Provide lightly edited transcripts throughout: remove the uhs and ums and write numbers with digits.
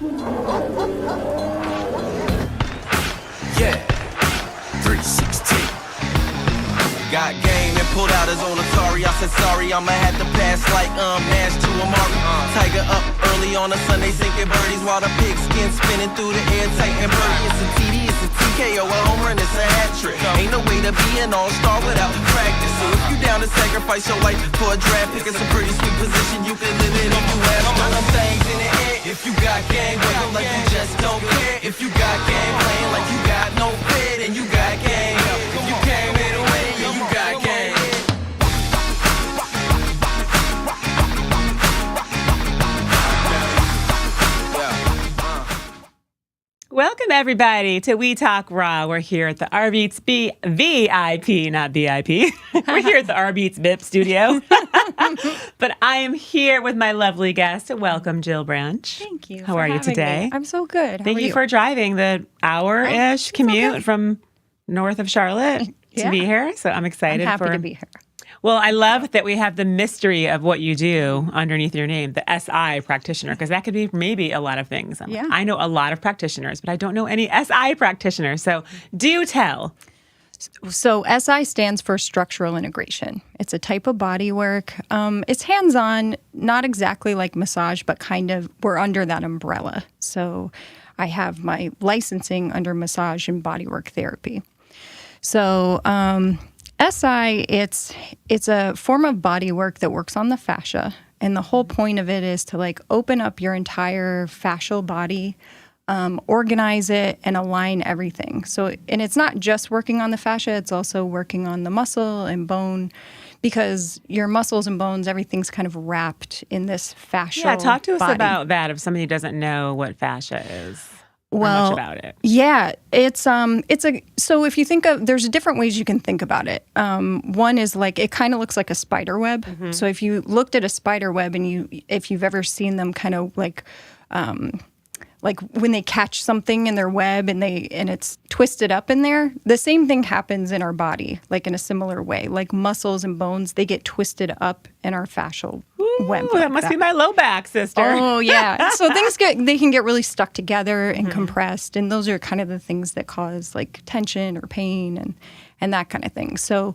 Yeah, 316. Got game and pulled out his own Atari. I said sorry, I'ma have to pass like Nash to Amari. Tiger up early on a Sunday, sinking birdies while the pigskin spinning through the air, tight and birdie. It's a TD, it's a TKO, a home run, it's a hat trick. Ain't no way to be an all-star without practice. So if you down to sacrifice your life for a draft pick, it's a pretty sweet position. You can live it if you have some things in the air. If you got game, wiggle like you just don't care. If you got game, playing like you got no fit, and you got game. If you came in the way, you got game. Welcome, everybody, to We Talk Raw. We're here at the R Beats VIP, not BIP. We're here at the R Beats BIP studio. But I am here with my lovely guest. Welcome, Jill Branch. Thank you. How are you today? Me. I'm so good. Thank you for driving the hour-ish commute from north of Charlotte to be here. So I'm excited. I'm happy to be here. Well, I love that we have the mystery of what you do underneath your name, the SI practitioner, because that could be maybe a lot of things. Yeah. I know a lot of practitioners, but I don't know any SI practitioners. So do tell. So SI stands for structural integration. It's a type of body work. It's hands-on, not exactly like massage, but kind of we're under that umbrella. So I have my licensing under massage and bodywork therapy. So SI, it's a form of body work that works on the fascia. And the whole point of it is to like open up your entire fascial body, organize it, and align everything. So, and it's not just working on the fascia, it's also working on the muscle and bone, because your muscles and bones, everything's kind of wrapped in this fascial Yeah, talk to us body. about that if somebody doesn't know what fascia is. Well, much about it. Yeah, so if you think of, there's different ways you can think about it. One is like, it kind of looks like a spider web. Mm-hmm. So if you looked at a spider web and if you've ever seen them kind of like when they catch something in their web and it's twisted up in there, the same thing happens in our body, like in a similar way. Like muscles and bones, they get twisted up in our fascial web. That like must be my low back, sister. Oh, yeah. So they can get really stuck together and compressed. And those are kind of the things that cause like tension or pain and that kind of thing. So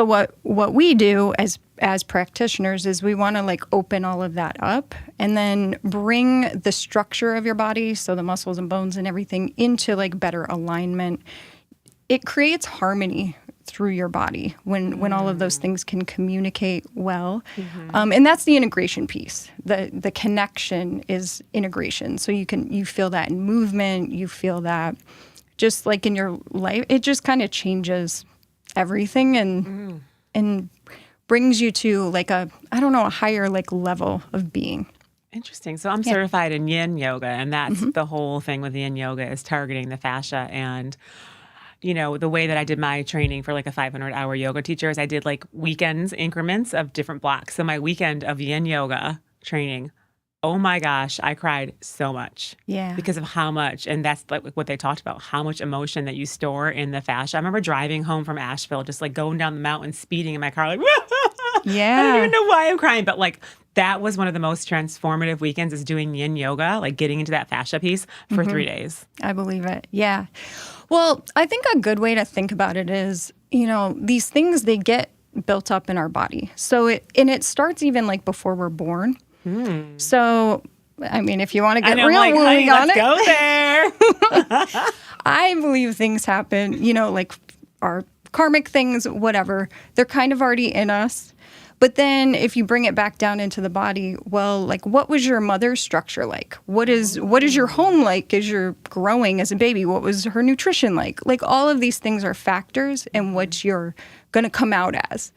what we do as practitioners is we want to like open all of that up and then bring the structure of your body, so the muscles and bones and everything, into like better alignment. It creates harmony through your body when all of those things can communicate well. Mm-hmm. And that's the integration piece. The connection is integration. So you feel that in movement, you feel that just like in your life, it just kind of changes everything and brings you to like a higher like level of being. Interesting. So I'm certified in yin yoga, and that's the whole thing with yin yoga is targeting the fascia. And you know, the way that I did my training for like a 500-hour yoga teacher is I did like weekends increments of different blocks. So my weekend of yin yoga training, oh my gosh, I cried so much. Yeah. Because of how much, and that's like what they talked about, how much emotion that you store in the fascia. I remember driving home from Asheville, just like going down the mountain, speeding in my car, like, yeah. I don't even know why I'm crying, but like that was one of the most transformative weekends is doing yin yoga, like getting into that fascia piece for 3 days. I believe it. Yeah. Well, I think a good way to think about it is, you know, these things, they get built up in our body. So it starts even like before we're born. So, I mean, if you want to get real like, wooing on let's it, go there. I believe things happen, you know, like our karmic things, whatever. They're kind of already in us. But then if you bring it back down into the body, well, like what was your mother's structure like? What is your home like as you're growing as a baby? What was her nutrition like? Like all of these things are factors in what you're going to come out as.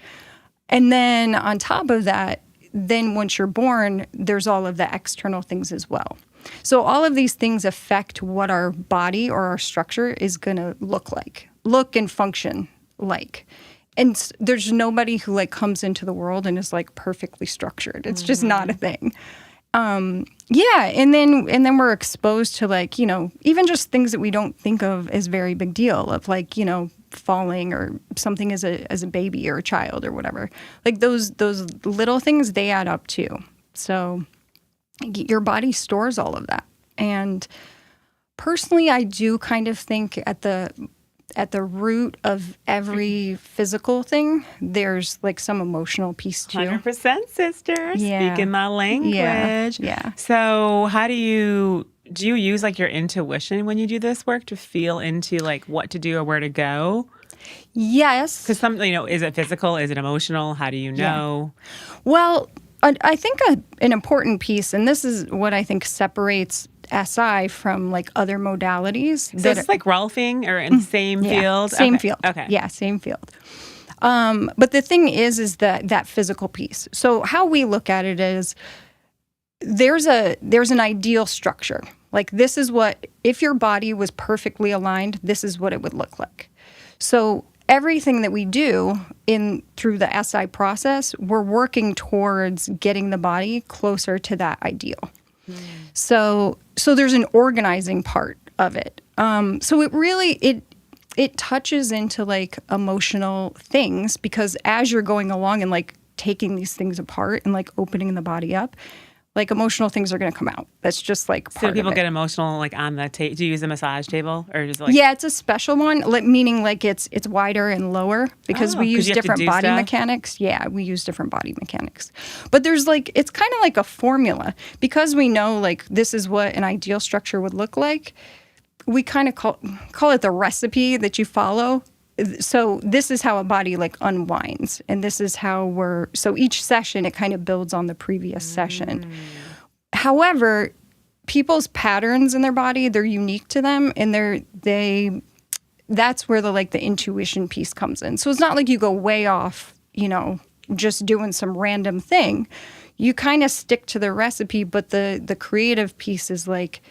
And then on top of that, then once you're born, there's all of the external things as well. So all of these things affect what our body or our structure is going to look and function like. And there's nobody who like comes into the world and is like perfectly structured. It's just not a thing. Yeah, and then we're exposed to like, you know, even just things that we don't think of as very big deal of like, you know, falling or something as a baby or a child or whatever. Like those little things, they add up too. So your body stores all of that. And personally, I do kind of think at the root of every physical thing, there's like some emotional piece too. 100%, sister. Yeah. Speaking my language. Yeah. So how do you use like your intuition when you do this work to feel into like what to do or where to go? Yes. Because some, is it physical? Is it emotional? How do you know? Well, I think an important piece, and this is what I think separates SI from like other modalities. So it's like Rolfing or in the same field? Same Okay. field. Okay. Yeah, same field. But the thing is that physical piece. So how we look at it is there's an ideal structure. Like this is what, if your body was perfectly aligned, this is what it would look like. So everything that we do through the SI process, we're working towards getting the body closer to that ideal. So there's an organizing part of it. So it really it touches into like emotional things, because as you're going along and like taking these things apart and like opening the body up, like emotional things are going to come out. That's just like part of it. So people get emotional like on the table. Do you use a massage table or just like? Yeah, it's a special one, meaning like it's wider and lower because we use different body mechanics. Yeah, we use different body mechanics. But there's like, it's kind of like a formula, because we know like this is what an ideal structure would look like. We kind of call it the recipe that you follow. So this is how a body like unwinds, and this is how so each session, it kind of builds on the previous session. However, people's patterns in their body, they're unique to them, and that's where the intuition piece comes in. So it's not like you go way off, just doing some random thing. You kind of stick to the recipe, but the creative piece is like,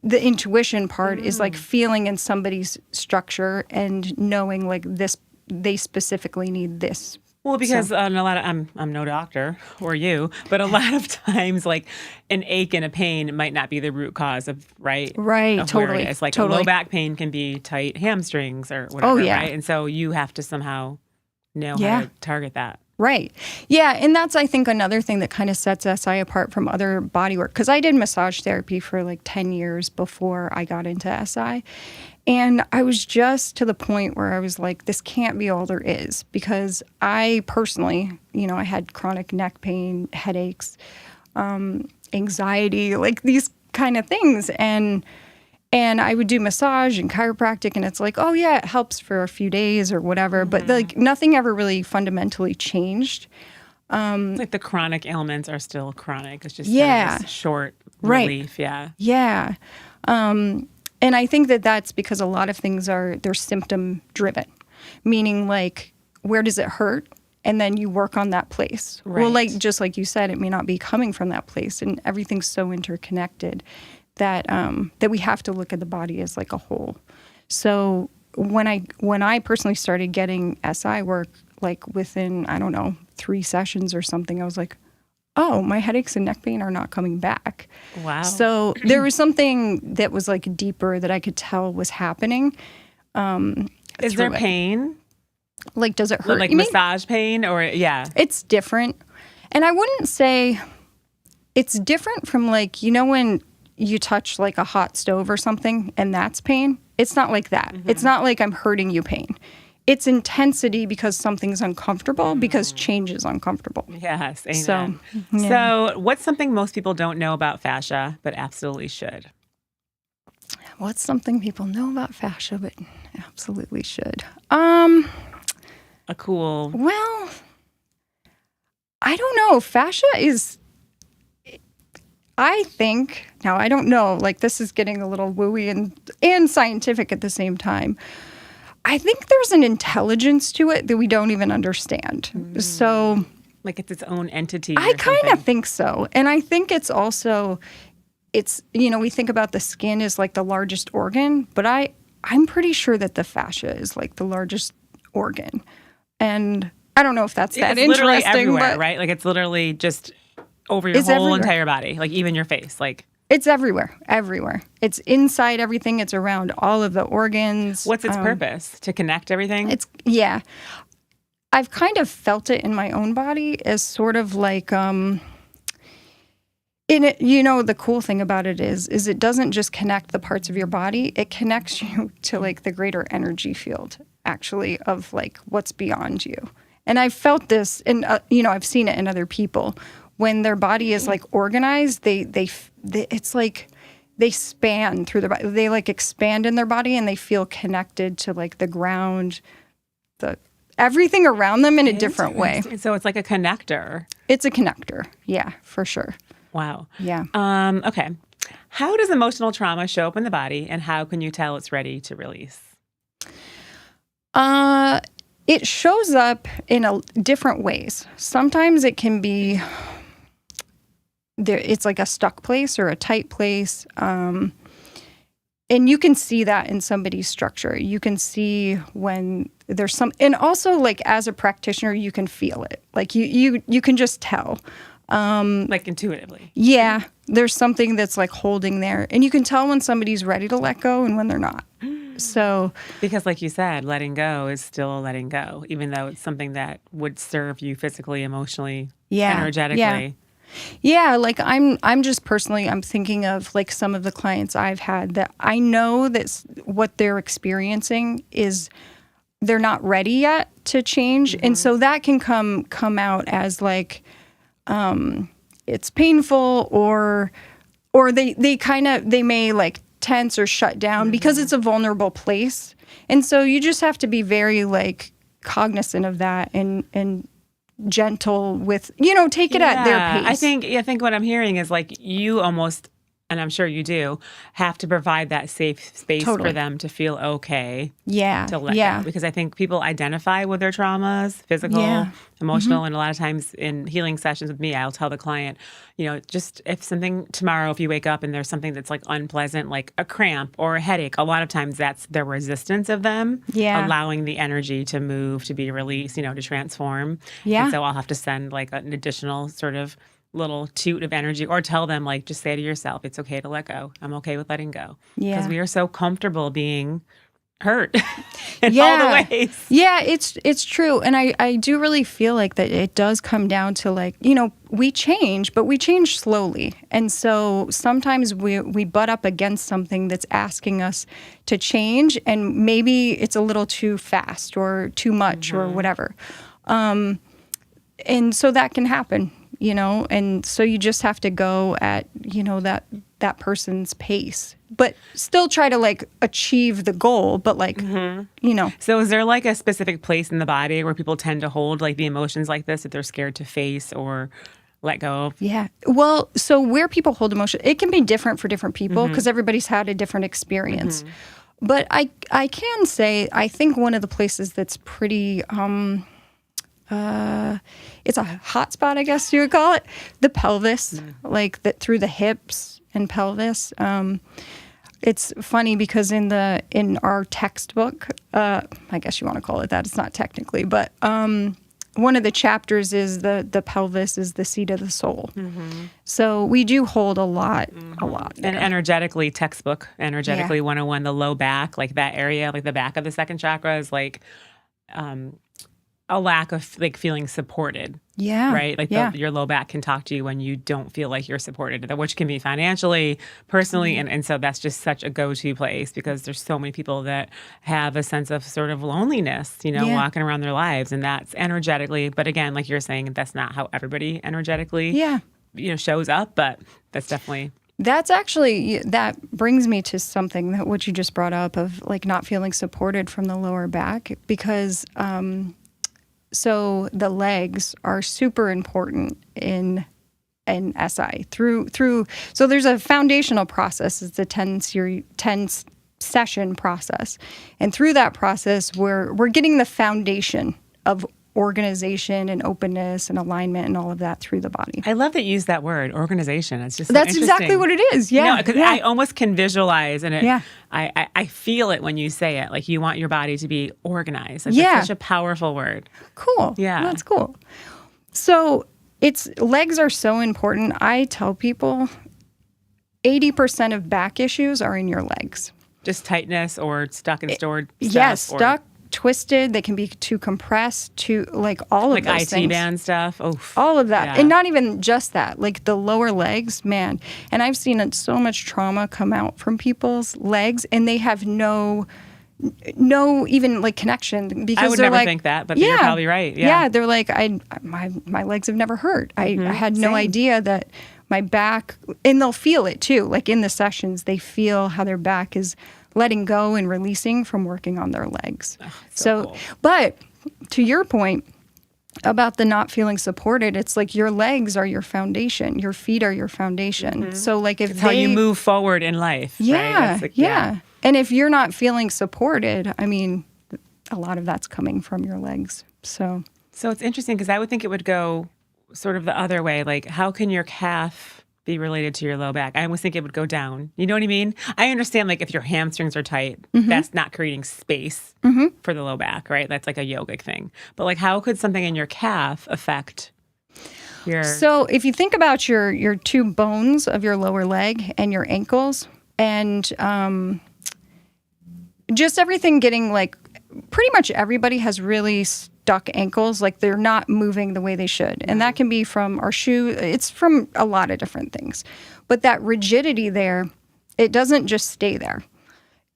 the intuition part is like feeling in somebody's structure and knowing like this, they specifically need this. Well, because a lot of, I'm no doctor or you, but a lot of times like an ache and a pain might not be the root cause of, right? Right, of totally. Where it is. Like totally. a low back pain can be tight hamstrings or whatever, right? And so you have to somehow know how to target that. Right. Yeah. And that's, I think, another thing that kind of sets SI apart from other body work. Because I did massage therapy for like 10 years before I got into SI. And I was just to the point where I was like, this can't be all there is. Because I personally, I had chronic neck pain, headaches, anxiety, like these kind of things. And I would do massage and chiropractic, and it's like, oh yeah, it helps for a few days or whatever. But like nothing ever really fundamentally changed. Like the chronic ailments are still chronic. It's just kind of this short relief. Yeah. Yeah. And I think that's because a lot of things they're symptom driven, meaning like, where does it hurt? And then you work on that place. Right. Well, like, just like you said, it may not be coming from that place, and everything's so interconnected that we have to look at the body as like a whole. So when I personally started getting SI work, like within, I don't know, 3 sessions or something, I was like, oh, my headaches and neck pain are not coming back. Wow. So there was something that was like deeper that I could tell was happening. Is there pain? Like, does it hurt? Like massage pain or, yeah. It's different. And I wouldn't say it's different from like, when you touch like a hot stove or something and that's pain. It's not like that. It's not like I'm hurting you pain. It's intensity because something's uncomfortable, because change is uncomfortable. Yes, amen. So what's something most people don't know about fascia but absolutely should? What's something people know about fascia but absolutely should? Well, I don't know. Fascia is, I think, now I don't know, like this is getting a little wooey and scientific at the same time. I think there's an intelligence to it that we don't even understand. So, like it's its own entity. I kind of think so. And I think it's also, we think about the skin as like the largest organ, but I'm pretty sure that the fascia is like the largest organ. And I don't know if that's that interesting. Literally everywhere, right? Like it's literally just over your whole entire body, like even your face, like. It's everywhere. It's inside everything. It's around all of the organs. What's its purpose? To connect everything? I've kind of felt it in my own body as sort of like, in it, you know, the cool thing about it is it doesn't just connect the parts of your body. It connects you to like the greater energy field, actually, of like what's beyond you. And I've felt this, and you know, I've seen it in other people when their body is like organized. They it's like they span through their body. They like expand in their body, and they feel connected to like the ground, everything around them in a different way. So it's like a connector. It's a connector. Yeah, for sure. Wow. Yeah. Okay. How does emotional trauma show up in the body, and how can you tell it's ready to release? It shows up in different ways. Sometimes it can be it's like a stuck place or a tight place. And you can see that in somebody's structure. You can see when there's and also like as a practitioner, you can feel it. Like you can just tell. Like intuitively. Yeah. There's something that's like holding there. And you can tell when somebody's ready to let go and when they're not. So, because like you said, letting go is still letting go, even though it's something that would serve you physically, emotionally, energetically. Yeah, like I'm just personally, I'm thinking of like some of the clients I've had that I know that what they're experiencing is they're not ready yet to change. And so that can come out as like, it's painful or they may like tense or shut down because it's a vulnerable place. And so you just have to be very like cognizant of that and gentle with, you know, take it at their pace. I think what I'm hearing is like you almost, and I'm sure you do, have to provide that safe space for them to feel okay. Yeah. To let go. Because I think people identify with their traumas, physical, emotional, and a lot of times in healing sessions with me, I'll tell the client, you know, just if something tomorrow, if you wake up and there's something that's like unpleasant, like a cramp or a headache, a lot of times that's the resistance of them allowing the energy to move, to be released, you know, to transform. Yeah. And so I'll have to send like an additional sort of little toot of energy, or tell them like, just say to yourself, it's okay to let go. I'm okay with letting go. Because we are so comfortable being hurt in all the ways. Yeah, it's true. And I do really feel like that it does come down to like, you know, we change, but we change slowly. And so sometimes we butt up against something that's asking us to change, and maybe it's a little too fast or too much or whatever. And so that can happen. You know, and so you just have to go at, you know, that person's pace, but still try to like achieve the goal, but like, you know. So is there like a specific place in the body where people tend to hold like the emotions like this that they're scared to face or let go of? Yeah. Well, so where people hold emotion, it can be different for different people because everybody's had a different experience. But I can say, I think one of the places that's pretty, it's a hot spot, I guess you would call it, the pelvis, like that through the hips and pelvis. It's funny because in our textbook, I guess you want to call it that. It's not technically, but one of the chapters is the pelvis is the seat of the soul. So we do hold a lot there. And energetically, textbook, energetically 101, the low back, like that area, like the back of the second chakra is like a lack of like feeling supported. Yeah. Right? Like your low back can talk to you when you don't feel like you're supported, which can be financially, personally. And so that's just such a go-to place because there's so many people that have a sense of sort of loneliness, you know, walking around their lives. And that's energetically. But again, like you're saying, that's not how everybody energetically, you know, shows up. But that's definitely... That's actually, that brings me to something that what you just brought up of like not feeling supported from the lower back because... So the legs are super important in SI through. So there's a foundational process. It's a 10 session process, and through that process, we're getting the foundation of organization and openness and alignment and all of that through the body. I love that you use that word, organization. It's just so that's exactly what it is. Yeah, you know, because I almost can visualize and I feel it when you say it. Like you want your body to be organized. Like that's such a powerful word. Cool. Yeah, that's cool. So legs are so important. I tell people 80% of back issues are in your legs. Just tightness or stuck and stored stuff. Yeah, stuck. twisted. They can be too compressed, too, like all of those IT things. band stuff. Oof. All of that. Yeah. And not even just that, like the lower legs, man. And I've seen so much trauma come out from people's legs, and they have no even like connection, because I would they're never like, think that, but you're probably right. Yeah. they're like, my legs have never hurt. I had no Same. idea that my back, and they'll feel it too. Like in the sessions, they feel how their back is letting go and releasing from working on their legs. so cool. But to your point about the not feeling supported, it's like your legs are your foundation. Your feet are your foundation. So like if It's how you move forward in life. yeah, Right? That's like, yeah. And if you're not feeling supported, I mean, a lot of that's coming from your legs. So So it's interesting because I would think it would go sort of the other way. Like, how can your calf be related to your low back? I almost think it would go down. You know what I mean? I understand, like, if your hamstrings are tight, that's not creating space for the low back, right? That's like a yogic thing. But, like, how could something in your calf affect your... So if you think about your two bones of your lower leg and your ankles, and just everything getting, like, pretty much everybody has really stuck ankles, like they're not moving the way they should. And that can be from our shoe. It's from a lot of different things. But that rigidity there, it doesn't just stay there.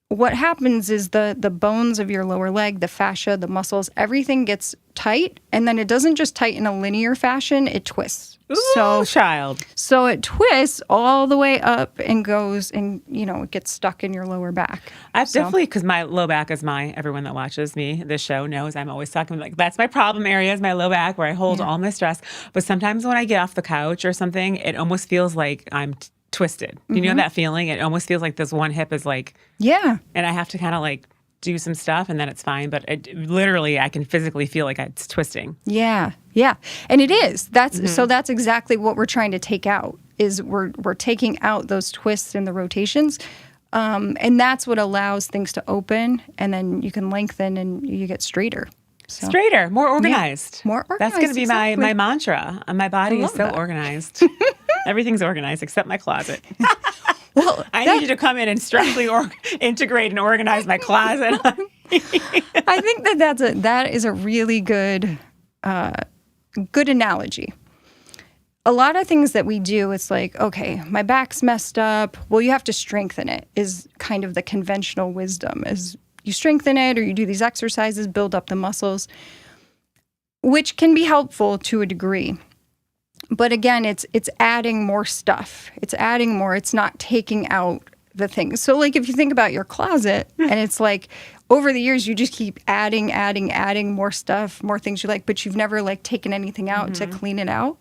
What happens is the bones of your lower leg, the fascia, the muscles, everything gets tight, and then it doesn't just tighten in a linear fashion, it twists. Ooh, child. So it twists all the way up and goes, and, it gets stuck in your lower back. I've definitely, because my low back is everyone that watches me, this show knows I'm always talking like, that's my problem area is my low back, where I hold all my stress. But sometimes when I get off the couch or something, it almost feels like I'm twisted. You know that feeling? It almost feels like this one hip is like, Yeah. and I have to kind of like do some stuff and then it's fine. But literally, I can physically feel like it's twisting. Yeah, yeah, and it is. So that's exactly what we're trying to take out. Is we're taking out those twists and the rotations, and that's what allows things to open, and then you can lengthen and you get straighter. So. Straighter, more organized. More organized, That's going to be exactly. my mantra. My body is so that. organized. Everything's organized except my closet. Well, I need you to come in and structurally integrate and organize my closet. I think that is a really good analogy. A lot of things that we do, it's like, okay, my back's messed up. Well, you have to strengthen it, is kind of the conventional wisdom, is you strengthen it or you do these exercises, build up the muscles, which can be helpful to a degree. But again, it's adding more stuff. It's adding more. It's not taking out the things. So like if you think about your closet and it's like over the years, you just keep adding more stuff, more things you like, but you've never like taken anything out to clean it out.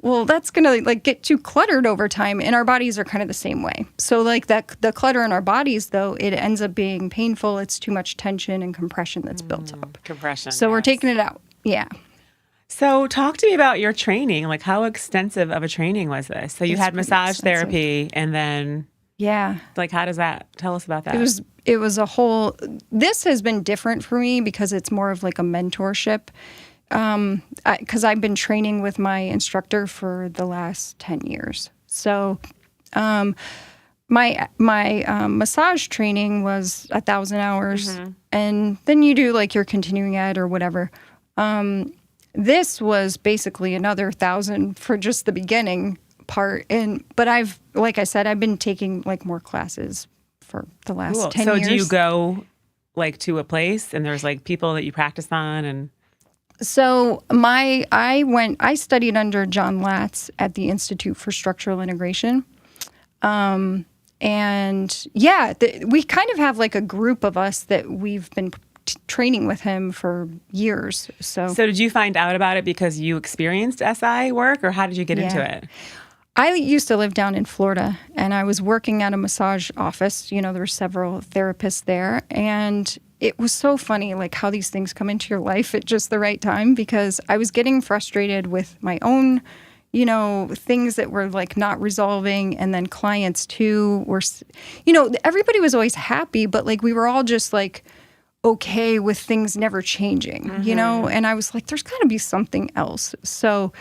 Well, that's going to like get too cluttered over time, and our bodies are kind of the same way. So like the clutter in our bodies, though, it ends up being painful. It's too much tension and compression that's built up. Compression. So we're taking it out. Yeah. So talk to me about your training. Like how extensive of a training was this? So you It's had pretty massage extensive. therapy and then Yeah. like how does that, tell us about that. It was a whole, this has been different for me because it's more of like a mentorship. Because I've been training with my instructor for the last 10 years. So my massage training was 1,000 hours. And then you do like your continuing ed or whatever. This was basically another 1,000 for just the beginning part. But like I said, I've been taking like more classes for the last 10 so years. do you go like to a place and there's like people that you practice on and... So I studied under John Latz at the Institute for Structural Integration. And yeah, we kind of have like a group of us that we've been training with him for years. So did you find out about it because you experienced SI work or how did you get into it? I used to live down in Florida and I was working at a massage office. You know, there were several therapists there, and it was so funny, like how these things come into your life at just the right time, because I was getting frustrated with my own, you know, things that were like not resolving. And then clients too were, you know, everybody was always happy, but like we were all just like okay with things never changing, you know? And I was like, there's got to be something else. So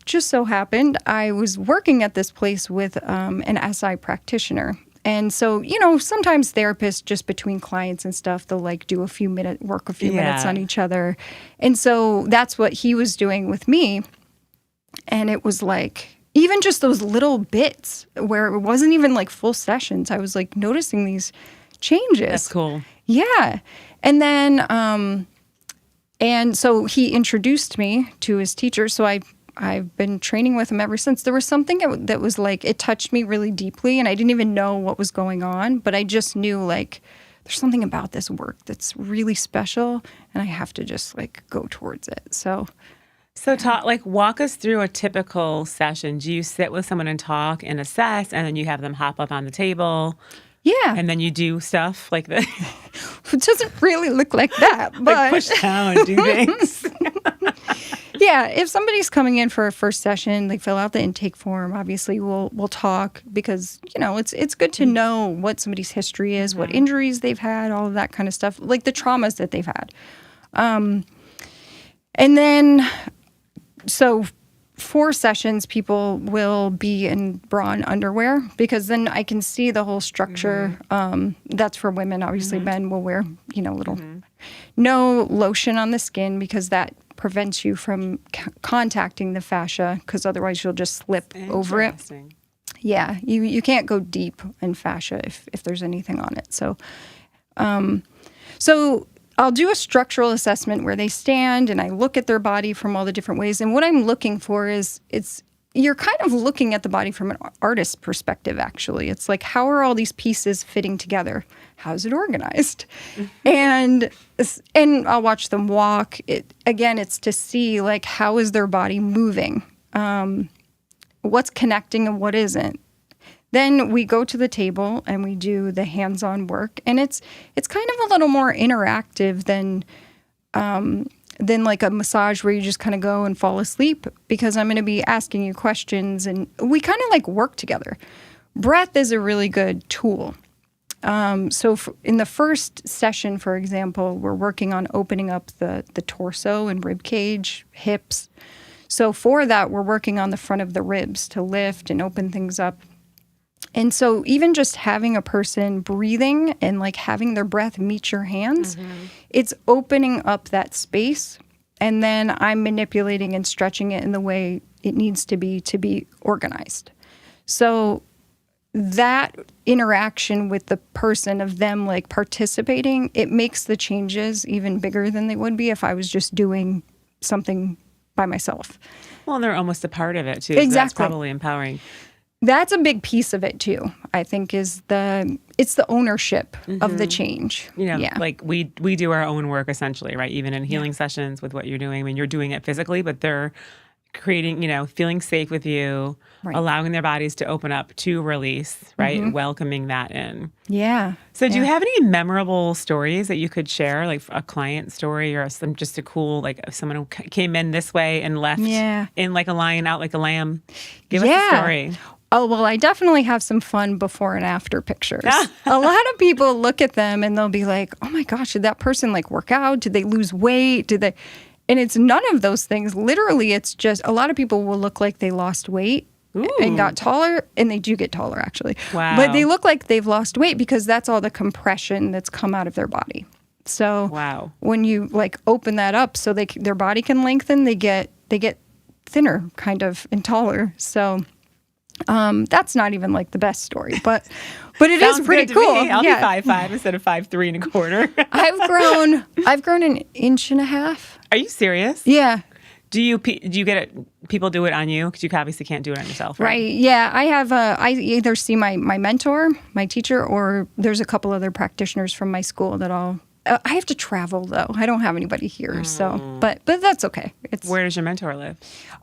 just so happened, I was working at this place with an SI practitioner. And so, sometimes therapists just between clients and stuff, they'll like do a few minutes on each other. And so that's what he was doing with me. And it was like, even just those little bits where it wasn't even like full sessions, I was like noticing these changes. That's cool. Yeah. And then, and so he introduced me to his teacher. So I've been training with him ever since. There was something that was like, it touched me really deeply, and I didn't even know what was going on, but I just knew like there's something about this work that's really special, and I have to just like go towards it. So walk us through a typical session. Do you sit with someone and talk and assess, and then you have them hop up on the table? Yeah. And then you do stuff like this? It doesn't really look like that, but like push down and do things. Yeah, if somebody's coming in for a first session, they fill out the intake form. Obviously, we'll talk because it's good to know what somebody's history is, what injuries they've had, all of that kind of stuff, like the traumas that they've had. And then, so 4 sessions, people will be in bra and underwear because then I can see the whole structure. That's for women. Obviously, men will wear little no lotion on the skin because that prevents you from contacting the fascia because otherwise you'll just slip over it. Yeah, you can't go deep in fascia if there's anything on it. So, so I'll do a structural assessment where they stand and I look at their body from all the different ways. And what I'm looking for is you're kind of looking at the body from an artist's perspective, actually. It's like, how are all these pieces fitting together? How's it organized? And I'll watch them walk. It's to see, like, how is their body moving? What's connecting and what isn't? Then we go to the table and we do the hands-on work. And it's kind of a little more interactive than like a massage where you just kind of go and fall asleep, because I'm going to be asking you questions and we kind of like work together. Breath is a really good tool. So in the first session, for example, we're working on opening up the torso and rib cage, hips. So for that, we're working on the front of the ribs to lift and open things up. And so even just having a person breathing and like having their breath meet your hands, it's opening up that space. And then I'm manipulating and stretching it in the way it needs to be organized. So that interaction with the person of them like participating, it makes the changes even bigger than they would be if I was just doing something by myself. Well, they're almost a part of it too. Exactly. So that's probably empowering. That's a big piece of it too, I think, it's the ownership of the change. Like we do our own work essentially, right? Even in healing sessions with what you're doing. I mean, you're doing it physically, but they're creating, feeling safe with you, allowing their bodies to open up to release, right? Welcoming that in. Yeah. So do you have any memorable stories that you could share, like a client story or just a cool, like someone who came in this way and left in like a lion, out like a lamb? Give us a story. Oh, well, I definitely have some fun before and after pictures. A lot of people look at them and they'll be like, oh my gosh, did that person like work out? Did they lose weight? And it's none of those things. Literally, it's just a lot of people will look like they lost weight and got taller, and they do get taller actually. Wow. But they look like they've lost weight because that's all the compression that's come out of their body. So when you like open that up so their body can lengthen, they get thinner kind of and taller. So that's not even like the best story, but it is pretty cool. I'll be 5'5" instead of 5'3". I've grown an inch and a half. Are you serious? Yeah. Do you get it? People do it on you because you obviously can't do it on yourself, right? Right. Yeah. I have. I either see my mentor, my teacher, or there's a couple other practitioners from my school that I have to travel though. I don't have anybody here, so but that's okay. Where does your mentor live?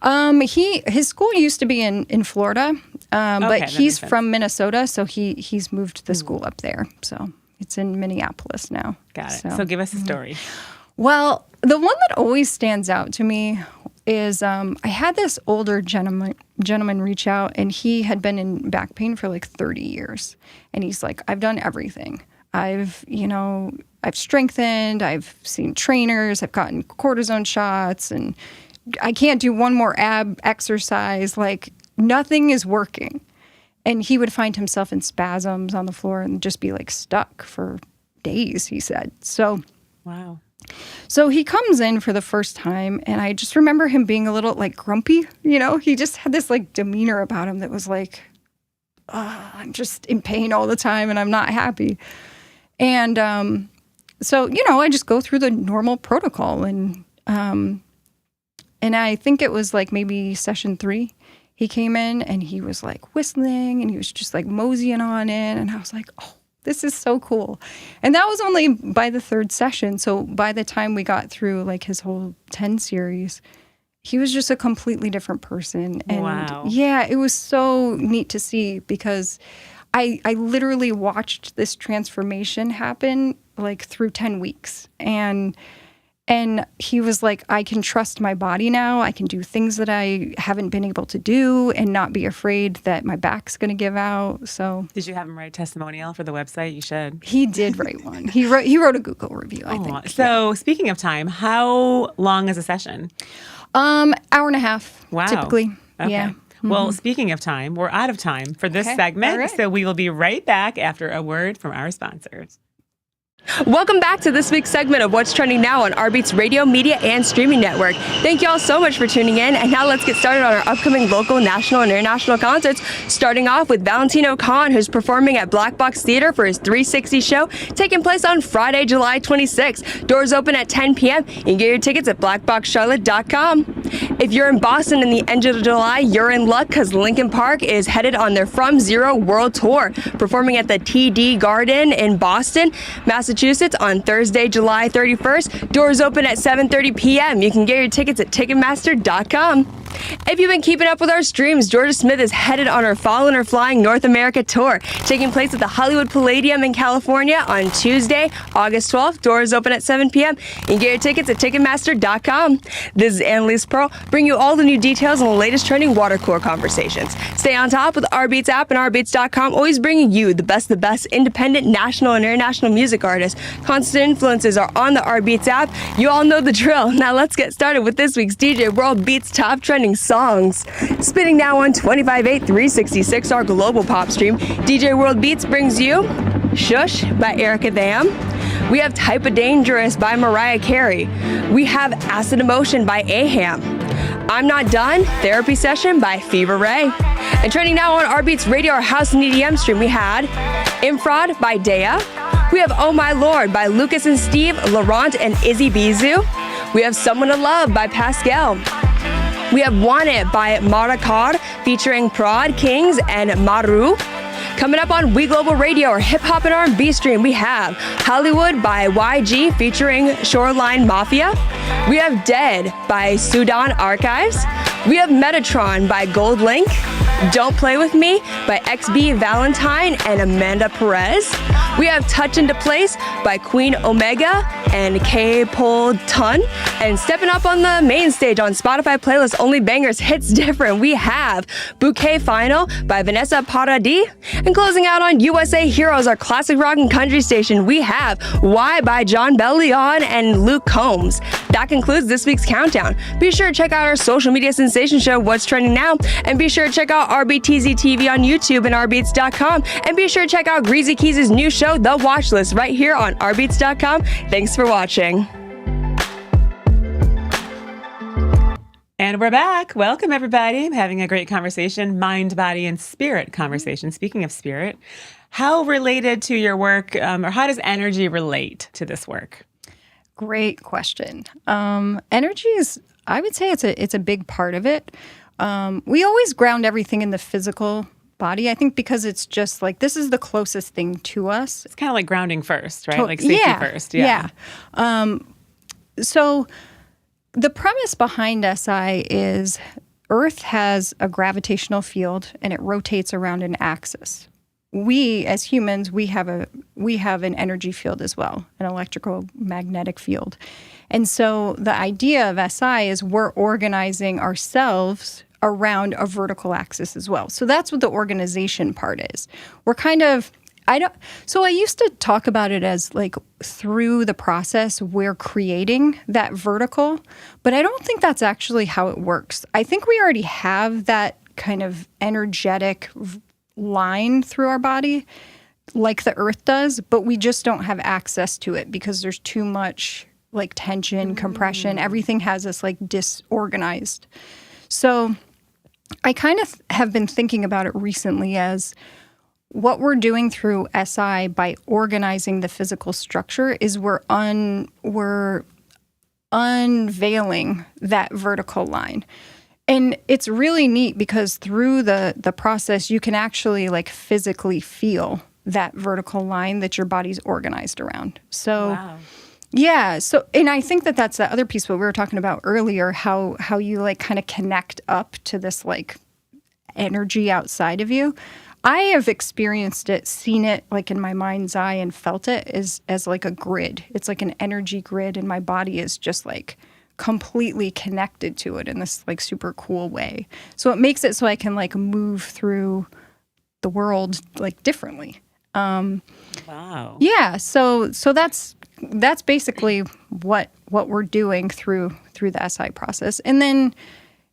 His school used to be in Florida, but he's from Minnesota, so he's moved the school up there. So it's in Minneapolis now. Got it. So give us a story. Well, the one that always stands out to me is I had this older gentleman reach out, and he had been in back pain for like 30 years, and he's like, I've done everything. I've strengthened, I've seen trainers, I've gotten cortisone shots, and I can't do one more ab exercise. Like, nothing is working. And he would find himself in spasms on the floor and just be like stuck for days, he said. So, wow. So he comes in for the first time, and I just remember him being a little like grumpy. He just had this like demeanor about him that was like, I'm just in pain all the time and I'm not happy. And so, I just go through the normal protocol. And I think it was like maybe session 3. He came in and he was like whistling and he was just like moseying on in. And I was like, oh, this is so cool. And that was only by the 3rd session. So by the time we got through like his whole 10 series, he was just a completely different person. And wow. Yeah, it was so neat to see because I literally watched this transformation happen like through 10 weeks. And he was like, I can trust my body now. I can do things that I haven't been able to do and not be afraid that my back's going to give out. So, did you have him write a testimonial for the website? You should. He did write one. He wrote a Google review, I think. So, speaking of time, how long is a session? Hour and a half. Wow. Typically. Okay. Yeah. Well, speaking of time, we're out of time for this Okay. segment. All right. So we will be right back after a word from our sponsors. Welcome back to this week's segment of What's Trending Now on Our Beats Radio, Media, and Streaming Network. Thank you all so much for tuning in, and now let's get started on our upcoming local, national, and international concerts, starting off with Valentino Khan, who's performing at Black Box Theater for his 360 show, taking place on Friday, July 26th. Doors open at 10 p.m. You can get your tickets at blackboxcharlotte.com. If you're in Boston in the end of July, you're in luck because Linkin Park is headed on their From Zero World Tour, performing at the TD Garden in Boston, Massachusetts on Thursday, July 31st. Doors open at 7:30 p.m. You can get your tickets at Ticketmaster.com. If you've been keeping up with our streams, Georgia Smith is headed on her Fallen or Flying North America tour, taking place at the Hollywood Palladium in California on Tuesday, August 12th. Doors open at 7 p.m. You can get your tickets at Ticketmaster.com. This is Annalise Pearl, bringing you all the new details on the latest trending water cooler conversations. Stay on top with Our Beats app and OurBeats.com, always bringing you the best independent, national, and international music artists. Constant influences are on the Our Beats app. You all know the drill. Now let's get started with this week's DJ World Beats Top Trending Songs. Spinning now on 25/8 366, our global pop stream, DJ World Beats brings you Shush by Erica Tham. We have Type of Dangerous by Mariah Carey. We have Acid Emotion by Aham. I'm Not Done, Therapy Session by Fever Ray. And trending now on Our Beats Radio, our house and EDM stream, we had Infraud by Dea. We have Oh My Lord by Lucas and Steve, Laurent and Izzy Bizu. We have Someone to Love by Pascal. We have Want It by Marakar featuring Prod Kings and Maru. Coming up on We Global Radio, our hip hop and R&B stream, we have Hollywood by YG featuring Shoreline Mafia. We have Dead by Sudan Archives. We have Metatron by Gold Link. Don't Play With Me by XB Valentine and Amanda Perez. We have Touch Into Place by Queen Omega and K. Pol Ton. And stepping up on the main stage on Spotify playlist Only Bangers Hits Different, we have Bouquet Final by Vanessa Paradis. And closing out on USA Heroes, our classic rock and country station, we have Why by John Bellion and Luke Combs. That concludes this week's countdown. Be sure to check out our social media sensation show, What's Trending Now, and be sure to check out RBTZ TV on YouTube and RBeats.com, and be sure to check out Greasy Keys' new show, The Watch List, right here on RBeats.com. Thanks for watching. And we're back. Welcome, everybody. I'm having a great conversation, mind, body, and spirit conversation. Speaking of spirit, how related to your work, or how does energy relate to this work? Great question. Energy is, I would say it's a big part of it. We always ground everything in the physical body, I think, because it's just like, this is the closest thing to us. It's kind of like grounding first, right? Like safety first. Yeah. So the premise behind SI is Earth has a gravitational field and it rotates around an axis. We, as humans, we have an energy field as well, an electrical magnetic field. And so the idea of SI is we're organizing ourselves around a vertical axis as well. So that's what the organization part is. We're kind of, so I used to talk about it as like through the process, we're creating that vertical, but I don't think that's actually how it works. I think we already have that kind of energetic line through our body like the earth does, but we just don't have access to it because there's too much like tension, compression. Everything has us like disorganized. So I kind of have been thinking about it recently as what we're doing through SI by organizing the physical structure is we're unveiling that vertical line. And it's really neat because through the process, you can actually like physically feel that vertical line that your body's organized around. So, Wow. yeah. So, and I think that that's the other piece what we were talking about earlier, how you like kind of connect up to this like energy outside of you. I have experienced it, seen it like in my mind's eye and felt it as like a grid. It's like an energy grid and my body is just like completely connected to it in this like super cool way. So it makes it so I can like move through the world like differently. Wow. Yeah, so that's basically what we're doing through the SI process. And then,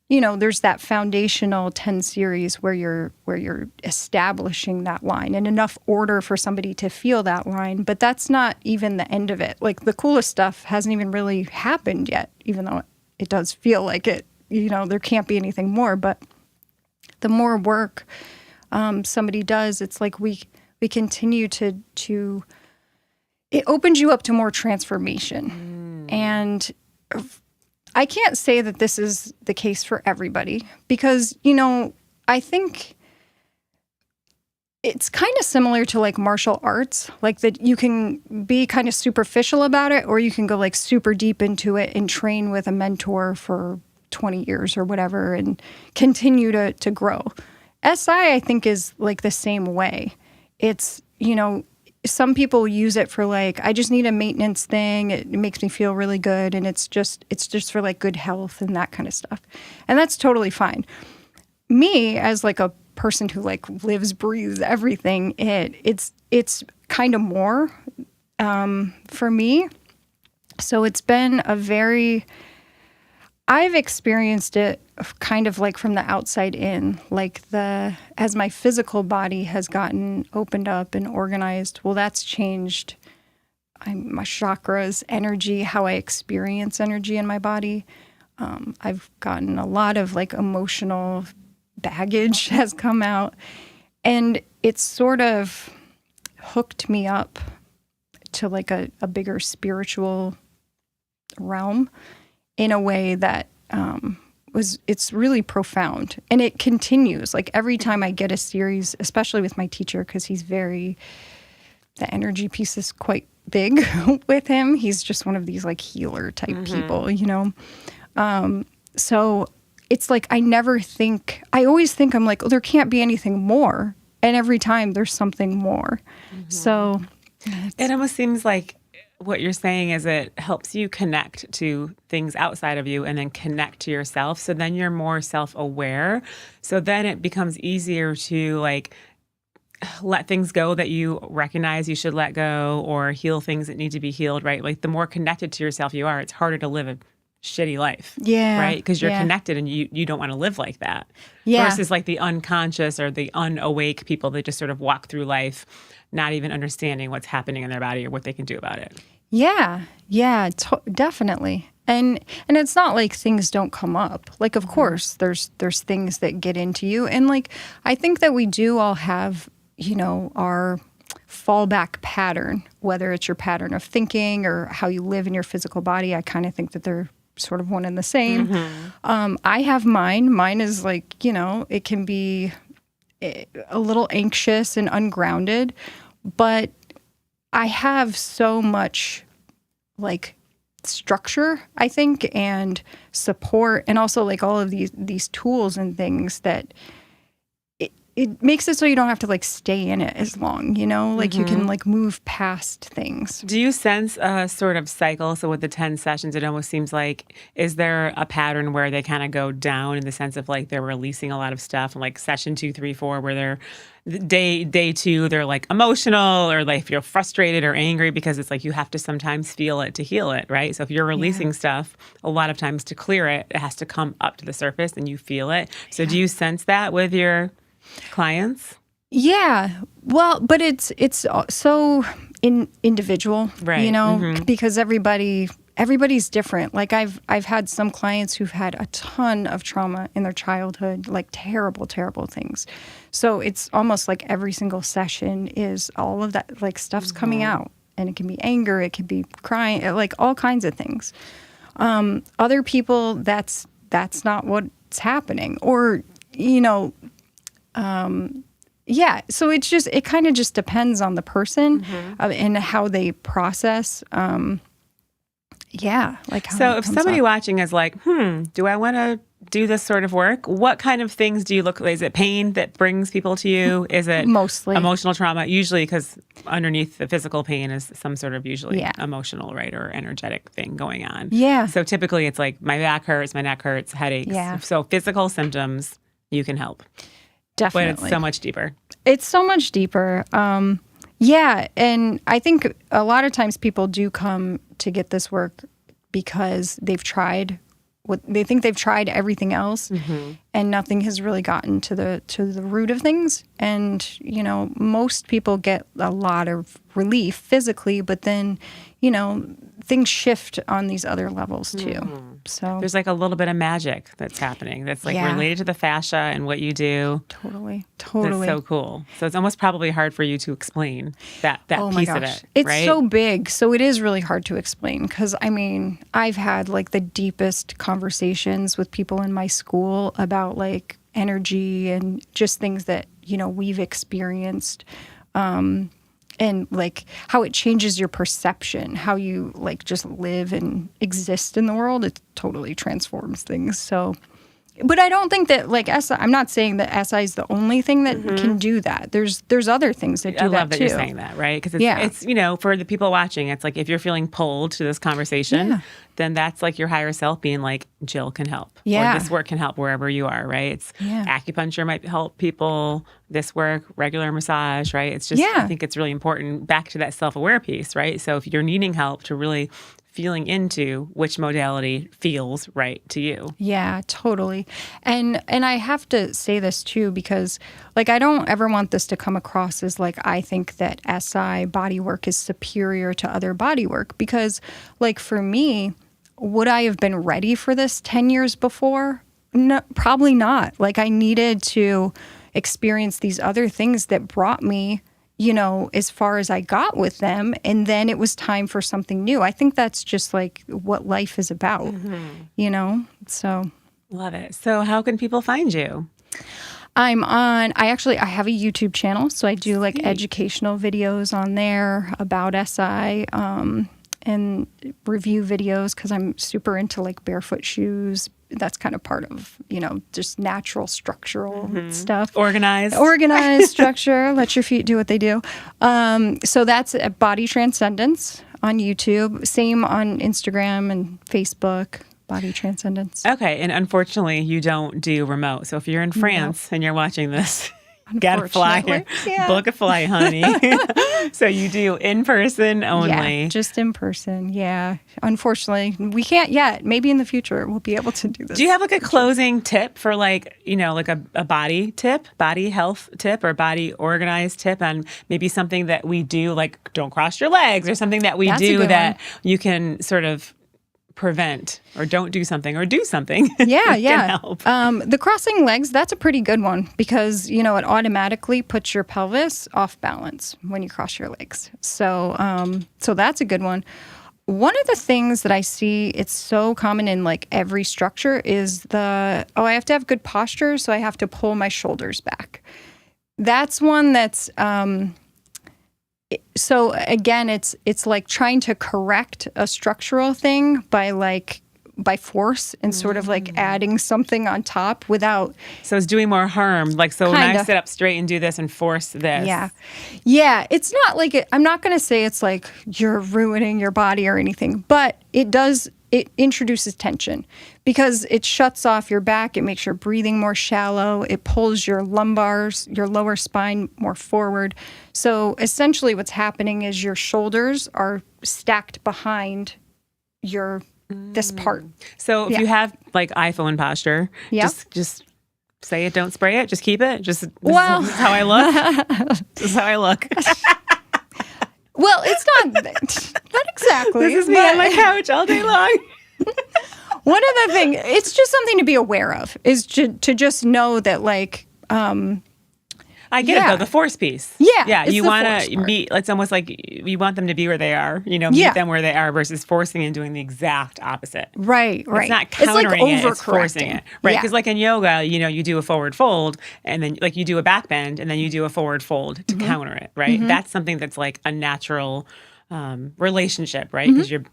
you know, there's that foundational 10 series where you're establishing that line in enough order for somebody to feel that line, but that's not even the end of it. Like the coolest stuff hasn't even really happened yet, even though it does feel like it, you know, there can't be anything more, but the more work somebody does, it's like we continue to it opens you up to more transformation. And I can't say that this is the case for everybody because, you know, I think it's kind of similar to like martial arts, like that you can be kind of superficial about it or you can go like super deep into it and train with a mentor for 20 years or whatever and continue to grow. SI, I think, is like the same way. It's, you know, some people use it for like, I just need a maintenance thing. It makes me feel really good. And it's just for like good health and that kind of stuff. And that's totally fine. Me as like a person who like lives, breathes everything, it's kind of more for me. So it's been I've experienced it kind of like from the outside in, like as my physical body has gotten opened up and organized, well, that's changed my chakras, energy, how I experience energy in my body. I've gotten a lot of like emotional baggage has come out and it's sort of hooked me up to like a bigger spiritual realm in a way that it's really profound. And it continues. Like every time I get a series, especially with my teacher, because the energy piece is quite big with him. He's just one of these like healer type people, you know? So it's like I always think I'm like, oh, there can't be anything more. And every time there's something more. So it almost seems like what you're saying is it helps you connect to things outside of you and then connect to yourself. So then you're more self-aware. So then it becomes easier to like let things go that you recognize you should let go or heal things that need to be healed, right? Like the more connected to yourself you are, it's harder to live a shitty life. Yeah. Right? Because you're connected and you don't want to live like that. Yeah. Versus like the unconscious or the unawake people that just sort of walk through life not even understanding what's happening in their body or what they can do about it. Yeah, definitely. And it's not like things don't come up. Like, of course, there's things that get into you. And like, I think that we do all have, you know, our fallback pattern, whether it's your pattern of thinking or how you live in your physical body. I kind of think that they're sort of one and the same. I have mine. Mine is like, you know, it can be a little anxious and ungrounded, but I have so much like structure, I think, and support, and also like all of these tools and things that it makes it so you don't have to like stay in it as long, you know, like you can like move past things. Do you sense a sort of cycle? So with the 10 sessions, it almost seems like, is there a pattern where they kind of go down in the sense of like they're releasing a lot of stuff, and like session 2, 3, 4, where they're day 2, they're like emotional or like feel frustrated or angry, because it's like you have to sometimes feel it to heal it, right? So if you're releasing stuff, a lot of times to clear it, it has to come up to the surface and you feel it. So do you sense that with your clients? Yeah. Well, but it's so individual, Right. you know, because everybody's different. Like I've had some clients who've had a ton of trauma in their childhood, like terrible, terrible things. So it's almost like every single session is all of that, like stuff's coming out, and it can be anger, it can be crying, like all kinds of things. Other people, that's not what's happening, or, you know, yeah. So it kind of just depends on the person and how they process. Yeah. Like how So it if comes somebody up. watching is like, do I want to do this sort of work? What kind of things do you look? Is it pain that brings people to you? Is it Mostly. emotional trauma? Usually, because underneath the physical pain is some sort of usually Yeah. emotional, right, or energetic thing going on. Yeah. So typically, it's like my back hurts, my neck hurts, headaches. Yeah. So physical symptoms, you can help, Definitely. but it's so much deeper. It's so much deeper. Yeah. And I think a lot of times people do come to get this work because they've tried what they think they've tried everything else, and nothing has really gotten to the root of things. And, you know, most people get a lot of relief physically, but then, you know, things shift on these other levels too. So There's like a little bit of magic that's happening that's like Yeah. related to the fascia and what you do. totally. That's so cool. So it's almost probably hard for you to explain that Oh my piece of gosh. it, It's right? so big. So it is really hard to explain because, I mean, I've had like the deepest conversations with people in my school about like energy and just things that, you know, we've experienced. And like how it changes your perception, how you like just live and exist in the world. It totally transforms things. So, but I don't think that like SI, I'm not saying that SI is the only thing that can do that. There's other things that do I that love that too. you're saying that, right? Because Yeah. it's, you know, for the people watching, it's like if you're feeling pulled to this conversation, Yeah. then that's like your higher self being like, Jill can help. Yeah. Or this work can help wherever you are, right? It's Yeah. acupuncture might help people, this work, regular massage, right? It's just, Yeah. I think it's really important back to that self-aware piece, right? So if you're needing help to really feeling into which modality feels right to you. Yeah, totally. And I have to say this too, because like I don't ever want this to come across as like I think that SI body work is superior to other body work, because like for me, would I have been ready for this 10 years before? No, probably not. Like I needed to experience these other things that brought me, you know, as far as I got with them. And then it was time for something new. I think that's just like what life is about, you know? So Love it. So how can people find you? I have a YouTube channel. So I do like educational videos on there about SI, and review videos because I'm super into like barefoot shoes. That's kind of part of, you know, just natural structural stuff. Organized structure. Let your feet do what they do. So that's at Body Transcendence on YouTube. Same on Instagram and Facebook. Body Transcendence. Okay. And unfortunately, you don't do remote. So if you're in France and you're watching this, gotta fly here. Unfortunately, yeah. Book a flight, honey. So you do in person only. Yeah, just in person. Yeah. Unfortunately, we can't yet. Maybe in the future we'll be able to do this. Do you have like a closing tip for like, you know, like a body tip, body health tip, or body organized tip on maybe something that we do, like don't cross your legs, or something that we That's a do good that one. you can sort of prevent, or don't do something, or do something? Yeah, that yeah. can help? The crossing legs, that's a pretty good one because, you know, it automatically puts your pelvis off balance when you cross your legs. So, so that's a good one. One of the things that I see, it's so common in like every structure is I have to have good posture, so I have to pull my shoulders back. That's one that's, so again, it's like trying to correct a structural thing by force and sort of like adding something on top without. So it's doing more harm. Like, so when I Kinda. sit up straight and do this and force this. Yeah. Yeah. It's not like, I'm not going to say it's like you're ruining your body or anything, but it introduces tension because it shuts off your back. It makes your breathing more shallow. It pulls your lumbars, your lower spine more forward. So essentially what's happening is your shoulders are stacked behind this part. So if Yeah. you have like iPhone posture, Yeah. just say it, don't spray it, just keep it. This is how I look. This is how I look. Well, it's not exactly. This is me on my couch all day long. One other thing, it's just something to be aware of, is to just know that, like, I get it though, the force piece. Yeah. You want to meet, it's almost like you want them to be where they are, meet them where they are versus forcing and doing the exact opposite. Right. It's not countering it's like it's forcing it. Right. Because like in yoga, you do a forward fold and then like you do a back bend and then you do a forward fold to counter it, right? That's something that's like a natural relationship, right? Because you're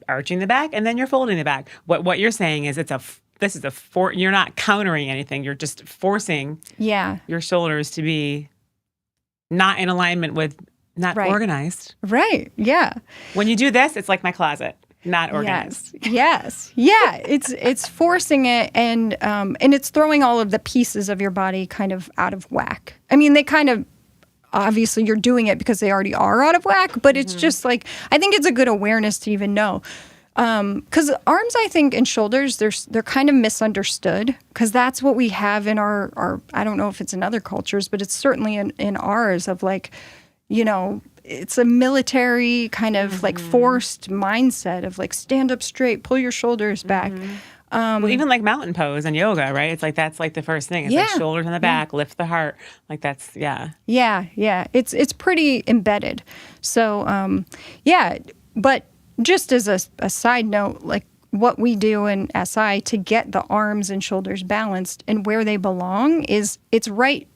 arching the back and then you're folding the back. What you're saying is you're not countering anything. You're just forcing your shoulders to be not in alignment with, not organized. Right. Yeah. When you do this, it's like my closet, not organized. Yes. Yeah. It's forcing it and it's throwing all of the pieces of your body kind of out of whack. I mean, they kind of, obviously you're doing it because they already are out of whack, but it's just like, I think it's a good awareness to even know. Because arms, I think, and shoulders, they're kind of misunderstood because that's what we have in our, I don't know if it's in other cultures, but it's certainly in ours of like, it's a military kind of like forced mindset of like stand up straight, pull your shoulders back. Well, even like mountain pose and yoga, right? It's like that's like the first thing. It's like shoulders on the back, lift the heart. Like that's Yeah. It's pretty embedded. So but just as a side note, like what we do in SI to get the arms and shoulders balanced and where they belong it's right.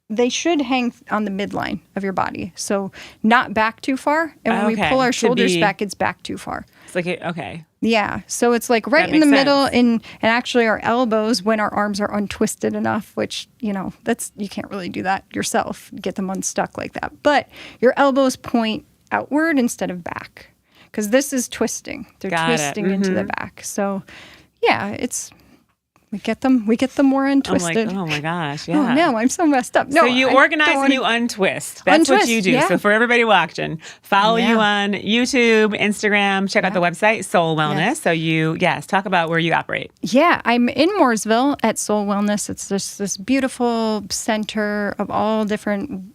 They should hang on the midline of your body. So not back too far. And when we pull our shoulders back, it's back too far. It's like, okay. Yeah. So it's like right in the middle and actually our elbows when our arms are untwisted enough, which, that's, you can't really do that yourself, get them unstuck like that. But your elbows point outward instead of back. Because this is twisting. They're twisting into the back. So, we get them more untwisted. I'm like, oh my gosh, yeah. Oh no, I'm so messed up. No, so you organize and you untwist. That's what you do. Yeah. So for everybody watching, follow you on YouTube, Instagram, check out the website, Soul Wellness. So talk about where you operate. Yeah, I'm in Mooresville at Soul Wellness. It's just this beautiful center of all different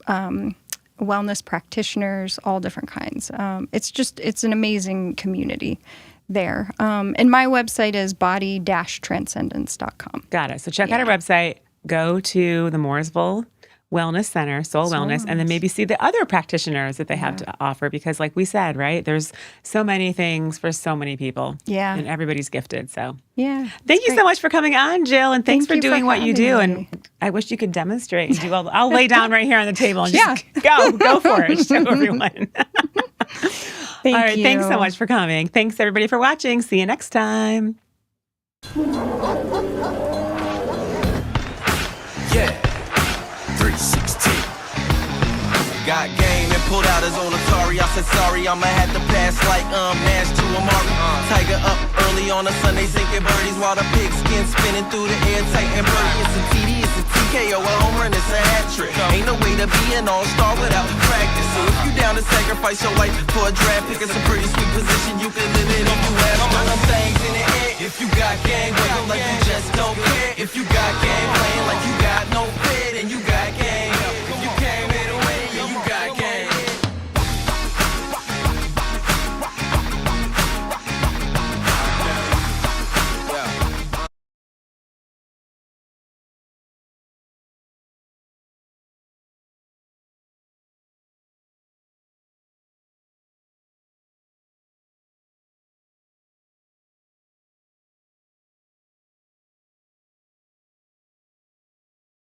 wellness practitioners, all different kinds. It's an amazing community there. And my website is body-transcendence.com. Got it. So check out our website, go to the Mooresville Wellness Center, Soul Wellness, and then maybe see the other practitioners that they have to offer because like we said, right, there's so many things for so many people. Yeah. And everybody's gifted. So thank you so much for coming on, Jill, and thanks for doing what you do. And I wish you could demonstrate and do I'll lay down right here on the table and just go for it. Show everyone. All right, thanks so much for coming. Thanks everybody for watching. See you next time. Yeah, 316. Got game and pulled out his own Atari. I said sorry, I'ma have to pass like Nash to Amari. Tiger up early on a Sunday, sinking birdies while the pigskin spinning through the air, tight and birdie. It's a TD, it's a TKO, a home run, it's a hat trick. Ain't no way to be an all-star without practice. So if you down to sacrifice your life for a draft pick, it's a pretty sweet position. You can live it if you have some things in the air. If you got game, whether like you just don't care. If you got game, playing like you got